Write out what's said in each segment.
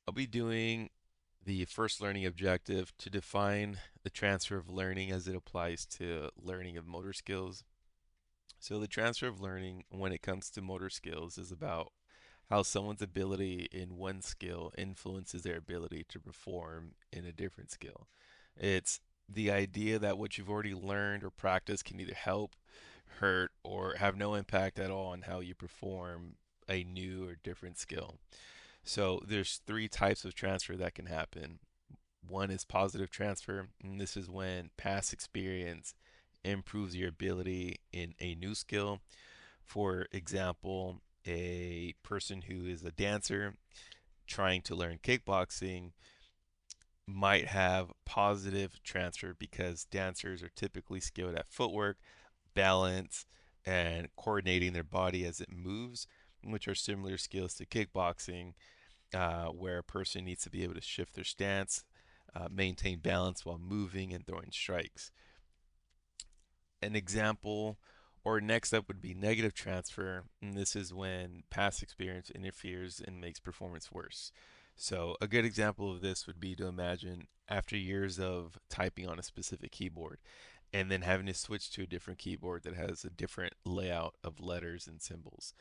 I'll be doing the first learning objective to define the transfer of learning as it applies to learning of motor skills. So, the transfer of learning when it comes to motor skills is about how someone's ability in one skill influences their ability to perform in a different skill. It's the idea that what you've already learned or practiced can either help, hurt, or have no impact at all on how you perform a new or different skill. So there's three types of transfer that can happen. One is positive transfer, and this is when past experience improves your ability in a new skill. For example, a person who is a dancer trying to learn kickboxing might have positive transfer because dancers are typically skilled at footwork, balance, and coordinating their body as it moves, which are similar skills to kickboxing, where a person needs to be able to shift their stance, maintain balance while moving and throwing strikes. An example or next up would be negative transfer, and this is when past experience interferes and makes performance worse. So, a good example of this would be to imagine after years of typing on a specific keyboard and then having to switch to a different keyboard that has a different layout of letters and symbols.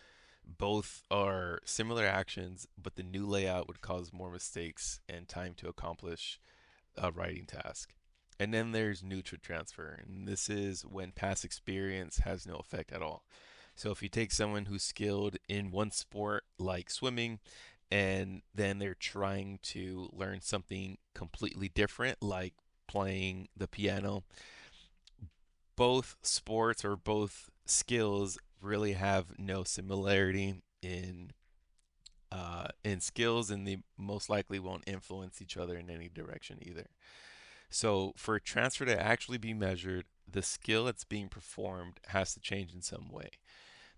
Both are similar actions, but the new layout would cause more mistakes and time to accomplish a writing task. And then there's neutral transfer, and this is when past experience has no effect at all. So if you take someone who's skilled in one sport like swimming and then they're trying to learn something completely different like playing the piano, both sports or both skills really have no similarity in skills, and they most likely won't influence each other in any direction either. So, for a transfer to actually be measured, the skill that's being performed has to change in some way.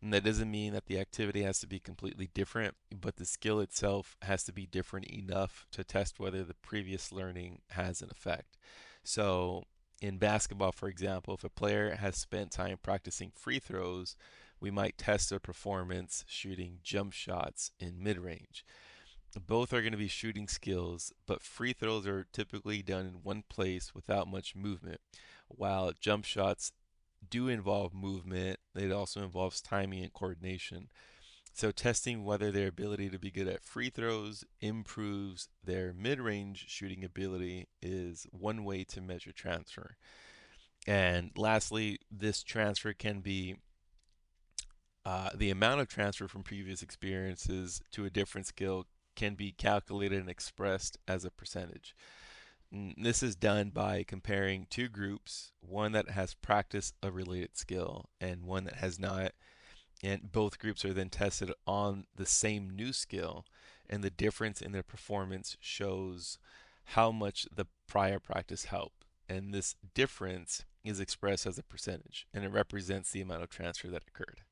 And that doesn't mean that the activity has to be completely different, but the skill itself has to be different enough to test whether the previous learning has an effect. So, in basketball, for example, if a player has spent time practicing free throws, we might test their performance shooting jump shots in mid range. Both are going to be shooting skills, but free throws are typically done in one place without much movement, while jump shots do involve movement. It also involves timing and coordination. So, testing whether their ability to be good at free throws improves their mid range shooting ability is one way to measure transfer. And lastly, this transfer can be the amount of transfer from previous experiences to a different skill can be calculated and expressed as a percentage. This is done by comparing two groups, one that has practiced a related skill and one that has not. And both groups are then tested on the same new skill, and the difference in their performance shows how much the prior practice helped. And this difference is expressed as a percentage, and it represents the amount of transfer that occurred.